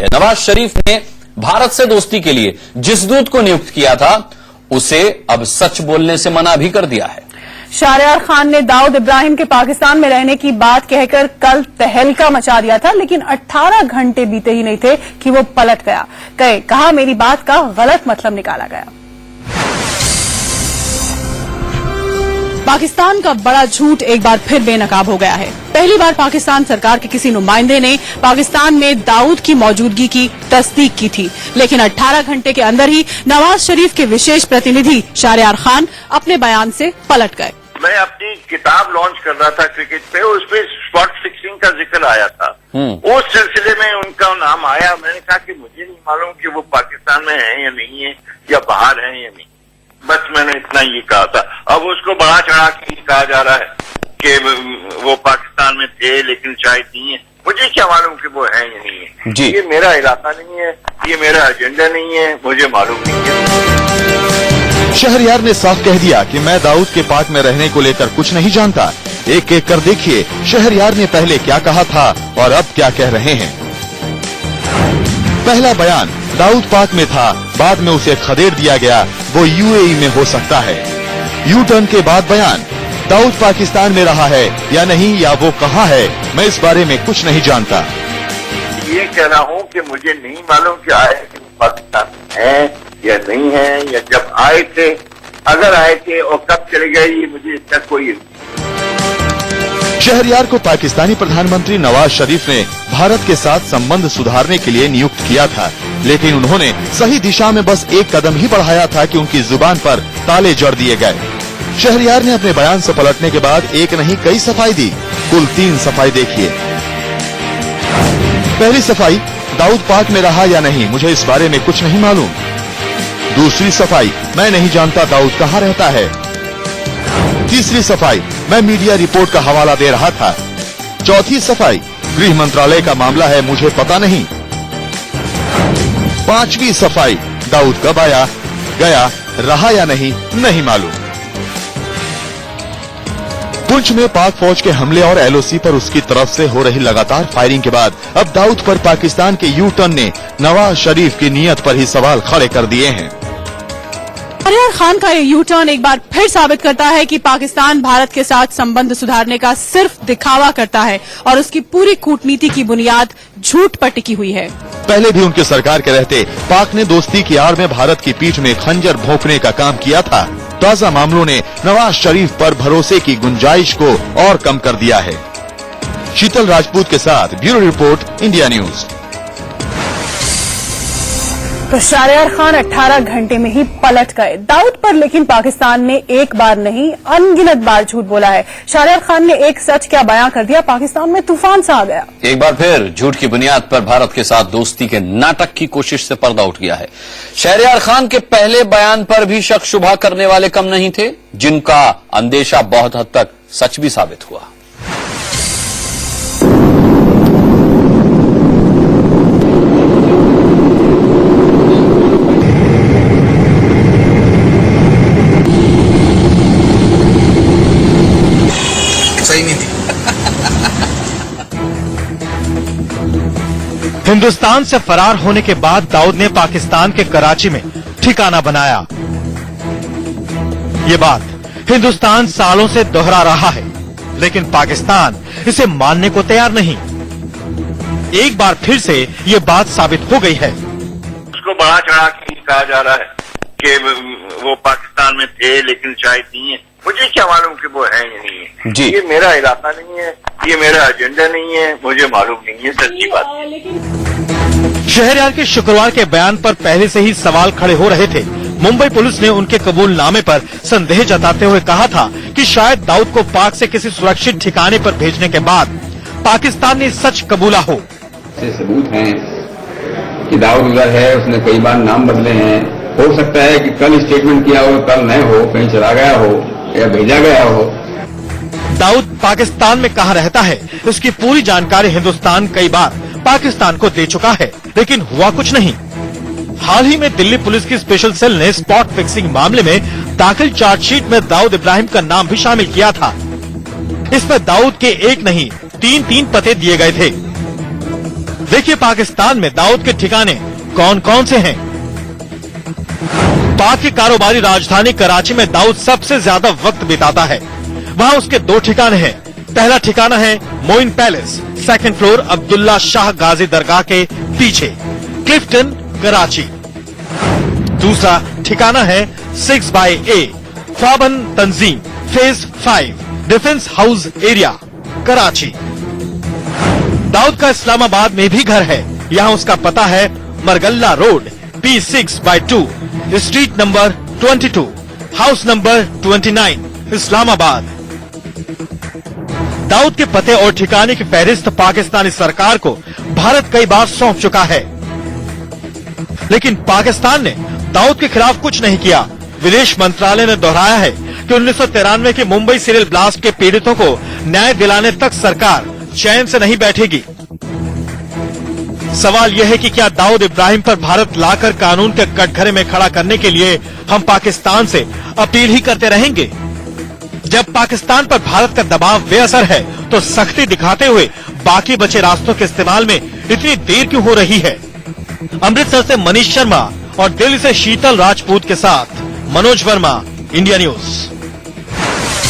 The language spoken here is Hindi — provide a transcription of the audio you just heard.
नवाज शरीफ ने भारत से दोस्ती के लिए जिस दूत को नियुक्त किया था उसे अब सच बोलने से मना भी कर दिया है। शहरयार खान ने दाऊद इब्राहिम के पाकिस्तान में रहने की बात कहकर कल तहलका मचा दिया था, लेकिन 18 घंटे बीते ही नहीं थे कि वो पलट गया। कहा मेरी बात का गलत मतलब निकाला गया। पाकिस्तान का बड़ा झूठ एक बार फिर बेनकाब हो गया है। पहली बार पाकिस्तान सरकार के किसी नुमाइंदे ने पाकिस्तान में दाऊद की मौजूदगी की तस्दीक की थी, लेकिन 18 घंटे के अंदर ही नवाज शरीफ के विशेष प्रतिनिधि शहरयार खान अपने बयान से पलट गए। मैं अपनी किताब लॉन्च कर रहा था क्रिकेट पे, उसपे स्पॉट फिक्सिंग का जिक्र आया था। उस सिलसिले में उनका नाम आया। मैंने कहा कि मुझे नहीं मालूम कि वो पाकिस्तान में है या नहीं है, या बाहर है या नहीं। बस मैंने इतना ये कहा था। अब उसको बढ़ा चढ़ा के कहा जा रहा है कि वो पाकिस्तान में थे लेकिन शायद नहीं है। मुझे क्या मालूम कि वो है या नहीं है जी। ये मेरा इलाका नहीं है, ये मेरा एजेंडा नहीं है, मुझे मालूम नहीं है। शहरयार ने साफ कह दिया कि मैं दाऊद के पाक में रहने को लेकर कुछ नहीं जानता। एक एक कर देखिए शहरयार ने पहले क्या कहा था और अब क्या कह रहे हैं। पहला बयान दाऊद पाक में था, बाद में उसे खदेड़ दिया गया, वो यूएई में हो सकता है। यू टर्न के बाद बयान दाऊद पाकिस्तान में रहा है या नहीं, या वो कहाँ है, मैं इस बारे में कुछ नहीं जानता। ये कह रहा हूँ कि मुझे नहीं मालूम कि आए पाकिस्तान है या नहीं है, या जब आए थे, अगर आए थे और कब चले गए, ये मुझे इसका कोई। शहरयार को पाकिस्तानी प्रधानमंत्री नवाज शरीफ ने भारत के साथ संबंध सुधारने के लिए नियुक्त किया था, लेकिन उन्होंने सही दिशा में बस एक कदम ही बढ़ाया था कि उनकी जुबान पर ताले जड़ दिए गए। शहरयार ने अपने बयान से पलटने के बाद एक नहीं कई सफाई दी। कुल 3 सफाई देखिए। पहली सफाई, दाऊद पाक में रहा या नहीं, मुझे इस बारे में कुछ नहीं मालूम। दूसरी सफाई, मैं नहीं जानता दाऊद कहाँ रहता है। तीसरी सफाई, मैं मीडिया रिपोर्ट का हवाला दे रहा था। चौथी सफाई, गृह मंत्रालय का मामला है, मुझे पता नहीं। पांचवी सफाई, दाऊद कब आया, गया, रहा या नहीं, नहीं मालूम। पुंछ में पाक फौज के हमले और एलओसी पर उसकी तरफ से हो रही लगातार फायरिंग के बाद अब दाऊद पर पाकिस्तान के यू टर्न ने नवाज शरीफ की नीयत पर ही सवाल खड़े कर दिए हैं। शहरयार खान का ये यू टर्न एक बार फिर साबित करता है कि पाकिस्तान भारत के साथ संबंध सुधारने का सिर्फ दिखावा करता है और उसकी पूरी कूटनीति की बुनियाद झूठ पर टिकी हुई है। पहले भी उनके सरकार के रहते पाक ने दोस्ती की आड़ में भारत की पीठ में खंजर भोंकने का काम किया था। ताजा मामलों ने नवाज शरीफ पर भरोसे की गुंजाइश को और कम कर दिया है। शीतल राजपूत के साथ ब्यूरो रिपोर्ट, इंडिया न्यूज। तो शहरयार खान 18 घंटे में ही पलट गए दाऊद पर, लेकिन पाकिस्तान ने एक बार नहीं अनगिनत बार झूठ बोला है। शहरयार खान ने एक सच क्या बयां कर दिया, पाकिस्तान में तूफान सा आ गया। एक बार फिर झूठ की बुनियाद पर भारत के साथ दोस्ती के नाटक की कोशिश से पर्दा उठ गया है। शहरयार खान के पहले बयान पर भी शक शुबा करने वाले कम नहीं थे, जिनका अंदेशा बहुत हद तक सच भी साबित हुआ। सही नहीं थी। हिंदुस्तान से फरार होने के बाद दाऊद ने पाकिस्तान के कराची में ठिकाना बनाया। ये बात हिंदुस्तान सालों से दोहरा रहा है, लेकिन पाकिस्तान इसे मानने को तैयार नहीं। एक बार फिर से ये बात साबित हो गई है। उसको बढ़ा चढ़ा के कहा जा रहा है कि वो पाकिस्तान में थे लेकिन शायद नहीं है। मुझे क्या मालूम कि वो है या नहीं है जी। ये मेरा इलाका नहीं है, ये मेरा एजेंडा नहीं है, मुझे मालूम नहीं है। सच्ची बात। शहरयार के शुक्रवार के बयान पर पहले से ही सवाल खड़े हो रहे थे। मुंबई पुलिस ने उनके कबूलनामे पर संदेह जताते हुए कहा था कि शायद दाऊद को पाक से किसी सुरक्षित ठिकाने पर भेजने के बाद पाकिस्तान ने सच कबूला हो। सबूत हैं कि दाऊद उधर है, उसने कई बार नाम बदले हैं। हो सकता है कि कल स्टेटमेंट किया हो, कल न हो, कहीं चला गया हो या भेजा गया हो। दाऊद पाकिस्तान में कहाँ रहता है, इसकी पूरी जानकारी हिंदुस्तान कई बार पाकिस्तान को दे चुका है, लेकिन हुआ कुछ नहीं। हाल ही में दिल्ली पुलिस की स्पेशल सेल ने स्पॉट फिक्सिंग मामले में दाखिल चार्जशीट में दाऊद इब्राहिम का नाम भी शामिल किया था। इसमें दाऊद के एक नहीं 3 पते दिए गए थे। देखिए पाकिस्तान में दाऊद के ठिकाने कौन कौन से हैं। पाक की कारोबारी राजधानी कराची में दाऊद सबसे ज्यादा वक्त बिताता है। वहाँ उसके 2 ठिकाने हैं। पहला ठिकाना है Moin palace, 2nd floor Abdullah Shah Ghazi दरगाह के पीछे, क्लिफ्टन, कराची। दूसरा ठिकाना है 6/A फाबन तंजीम, phase 5, defence house area, Karachi. Dawood का इस्लामाबाद में भी घर है। यहाँ उसका पता है Margalla road, P6/2, street number 22, house number 29, Islamabad. Dawood के पते और ठिकाने की फहरिस्त पाकिस्तानी सरकार को भारत कई बार सौंप चुका है, लेकिन पाकिस्तान ने दाऊद के खिलाफ कुछ नहीं किया। विदेश मंत्रालय ने दोहराया है कि 1993 के मुंबई सीरियल ब्लास्ट के पीड़ितों को न्याय दिलाने तक सरकार चैन से नहीं बैठेगी। सवाल यह है कि क्या दाऊद इब्राहिम पर भारत लाकर कानून के कटघरे में खड़ा करने के लिए हम पाकिस्तान से अपील ही करते रहेंगे? जब पाकिस्तान पर भारत का दबाव बेअसर है तो सख्ती दिखाते हुए बाकी बचे रास्तों के इस्तेमाल में इतनी देर क्यों हो रही है? अमृतसर से मनीष शर्मा और दिल्ली से शीतल राजपूत के साथ मनोज वर्मा, इंडिया न्यूज।